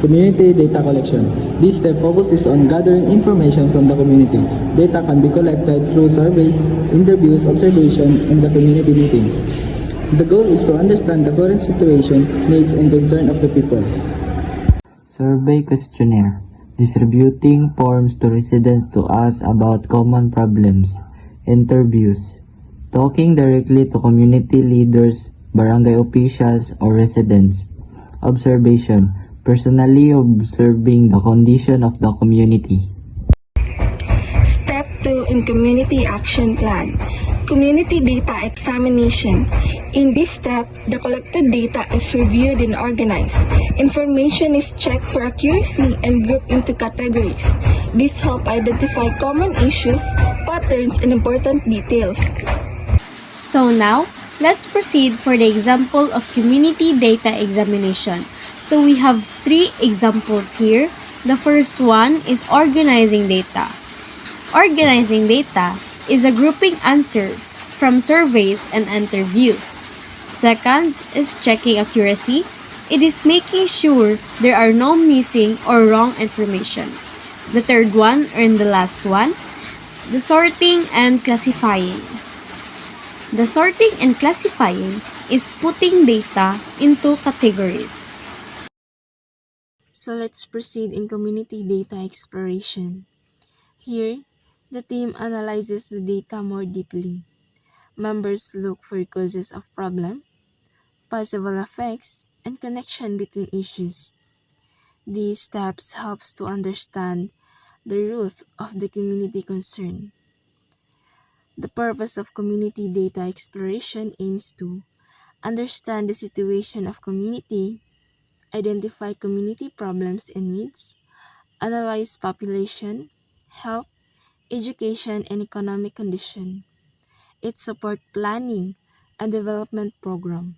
Community data collection. This step focuses on gathering information from the community. Data can be collected through surveys, interviews, observation, and the community meetings. The goal is to understand the current situation, needs, and concern of the people. Survey questionnaire. Distributing forms to residents to ask about common problems. Interviews. Talking directly to community leaders, barangay officials, or residents. Observation. Personally observing the condition of the community. Step 2 in Community Action Plan. Community Data Examination. In this step, the collected data is reviewed and organized. Information is checked for accuracy and grouped into categories. This helps identify common issues, patterns, and important details. So now, let's proceed for the example of community data examination. So we have 3 examples here. The first one is organizing data. Organizing data is a grouping answers from surveys and interviews. Second is checking accuracy. It is making sure there are no missing or wrong information. The third one, or the last one, the sorting and classifying. The sorting and classifying is putting data into categories. So let's proceed in community data exploration. Here, the team analyzes the data more deeply. Members look for causes of problem, possible effects, and connection between issues. These steps helps to understand the root of the community concern. The purpose of community data exploration aims to understand the situation of community, identify community problems and needs, analyze population, health, education, and economic condition. It supports planning and development program.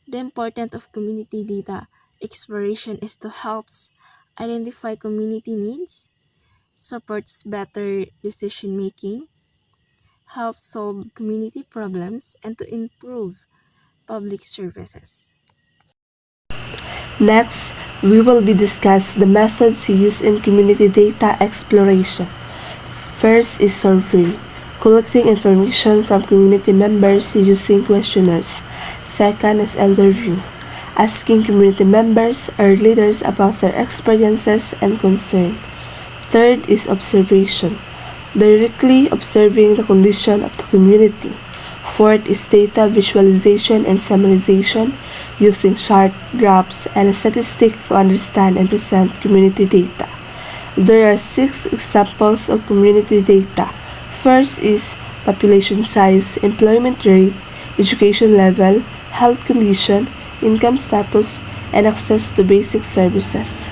The importance of community data exploration is to help identify community needs, supports better decision making, helps solve community problems, and to improve public services. Next, we will discuss the methods used in community data exploration. First is survey, collecting information from community members using questionnaires. Second is interview, asking community members or leaders about their experiences and concern. Third is observation, directly observing the condition of the community. Fourth is data visualization and summarization, using chart, graphs, and statistics to understand and present community data. There are 6 examples of community data. First is population size, employment rate, education level, health condition, income status, and access to basic services.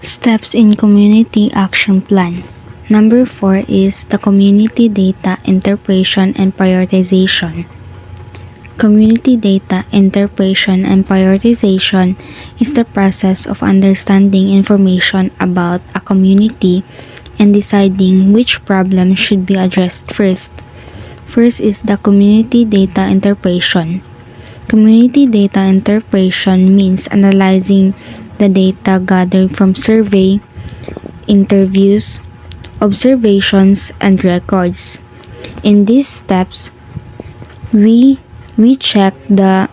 Steps in Community Action Plan. Number 4 is the Community Data Interpretation and Prioritization. Community data interpretation and prioritization is the process of understanding information about a community and deciding which problem should be addressed first. First is the community data interpretation. Community data interpretation means analyzing the data gathered from survey, interviews, observations, and records. In these steps, we check the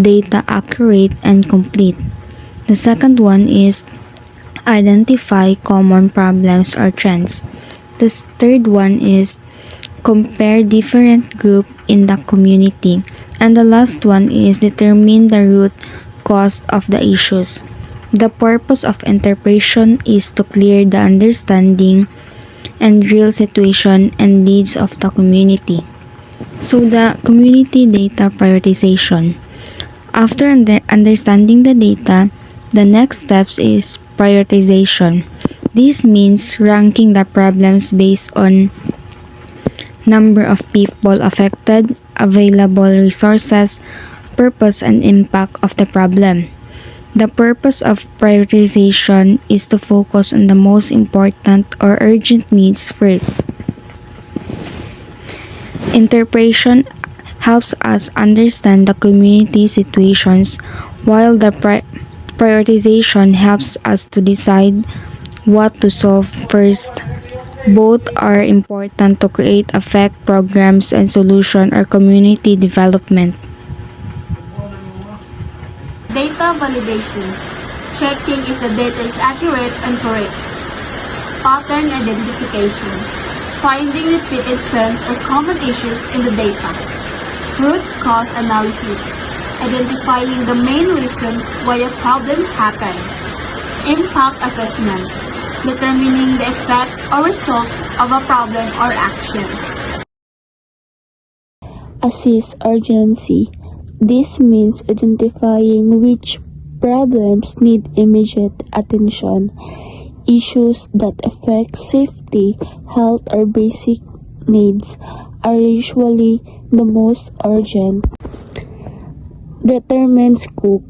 data accurate and complete. The second one is identify common problems or trends. The third one is compare different groups in the community. And the last one is determine the root cause of the issues. The purpose of interpretation is to clear the understanding and real situation and needs of the community. So the community data prioritization. After understanding the data, the next steps is prioritization. This means ranking the problems based on number of people affected, available resources, purpose, and impact of the problem. The purpose of prioritization is to focus on the most important or urgent needs first. Interpretation helps us understand the community situations, while the Prioritization helps us to decide what to solve first. Both are important to create effect programs and solution or community development. Data validation, checking if the data is accurate and correct. Pattern identification, finding repeated trends or common issues in the data. Root cause analysis, identifying the main reason why a problem happened. Impact assessment, determining the effect or results of a problem or actions. Assess urgency. This means identifying which problems need immediate attention. Issues that affect safety, health, or basic needs are usually the most urgent. Determine scope.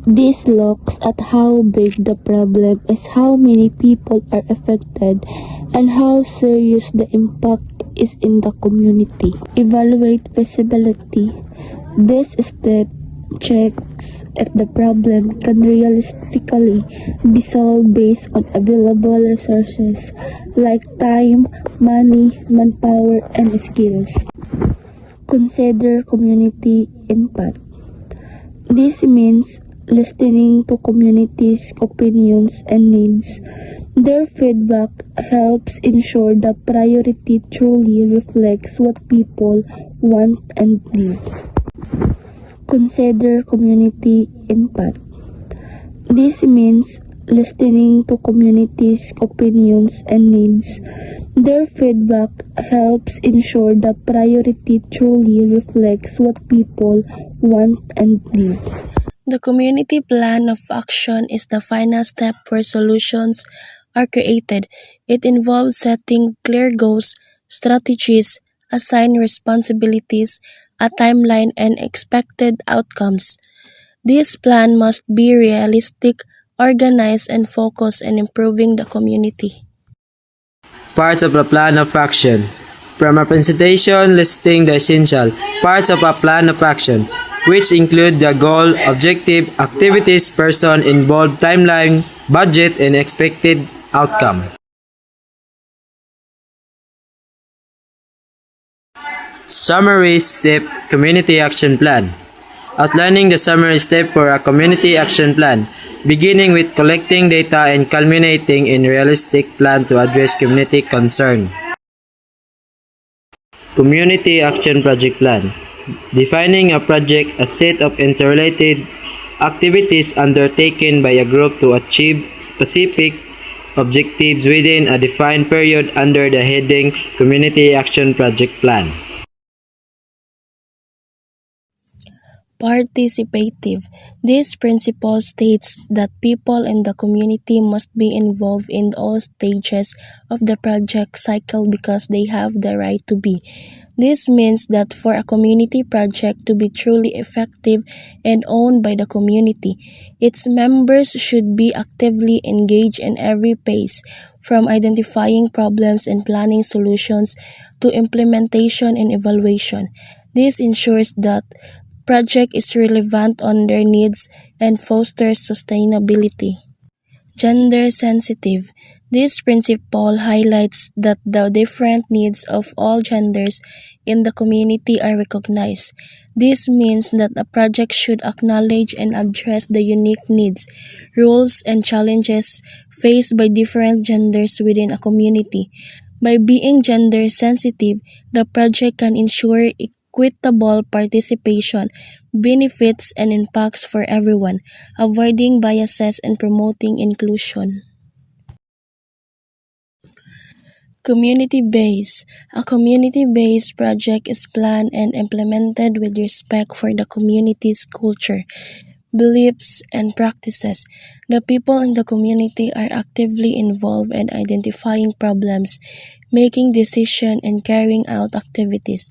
This looks at how big the problem is, how many people are affected, and how serious the impact is in the community. Evaluate feasibility. This step checks if the problem can realistically be solved based on available resources like time, money, manpower, and skills. Consider community input. This means listening to communities' opinions and needs. Their feedback helps ensure the priority truly reflects what people want and need. Consider community input. This means listening to communities' opinions and needs. Their feedback helps ensure the priority truly reflects what people want and need. The community plan of action is the final step where solutions are created. It involves setting clear goals, strategies, assign responsibilities, a timeline, and expected outcomes. This plan must be realistic, organized, and focused on improving the community. Parts of a plan of action. From a presentation listing the essential parts of a plan of action, which include the goal, objective, activities, person involved, timeline, budget, and expected outcome. Summary step community action plan. Outlining the summary step for a community action plan, beginning with collecting data and culminating in realistic plan to address community concern. Community action project plan. Defining a project, a set of interrelated activities undertaken by a group to achieve specific objectives within a defined period under the heading Community Action Project Plan. Participative. This principle states that people in the community must be involved in all stages of the project cycle because they have the right to be. This means that for a community project to be truly effective and owned by the community, its members should be actively engaged in every phase, from identifying problems and planning solutions to implementation and evaluation. This ensures that project is relevant on their needs and fosters sustainability. Gender sensitive. This principle highlights that the different needs of all genders in the community are recognized. This means that a project should acknowledge and address the unique needs, roles, and challenges faced by different genders within a community. By being gender sensitive, the project can ensure equitable participation, benefits, and impacts for everyone, avoiding biases and promoting inclusion. Community-based. A community-based project is planned and implemented with respect for the community's culture, beliefs, and practices. The people in the community are actively involved in identifying problems, making decisions, and carrying out activities.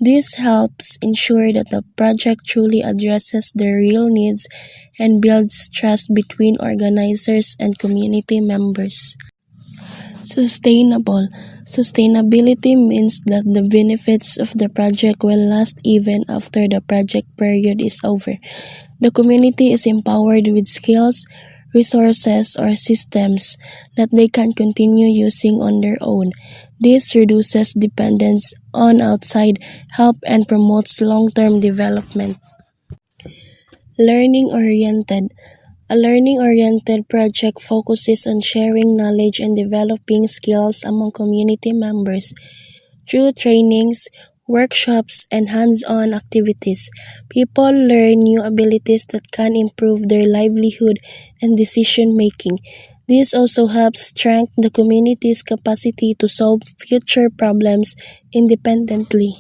This helps ensure that the project truly addresses their real needs and builds trust between organizers and community members. Sustainable. Sustainability means that the benefits of the project will last even after the project period is over. The community is empowered with skills, resources, or systems that they can continue using on their own. This reduces dependence on outside help and promotes long-term development. Learning-oriented. A learning-oriented project focuses on sharing knowledge and developing skills among community members. Through trainings, workshops, and hands-on activities, people learn new abilities that can improve their livelihood and decision-making. This also helps strengthen the community's capacity to solve future problems independently.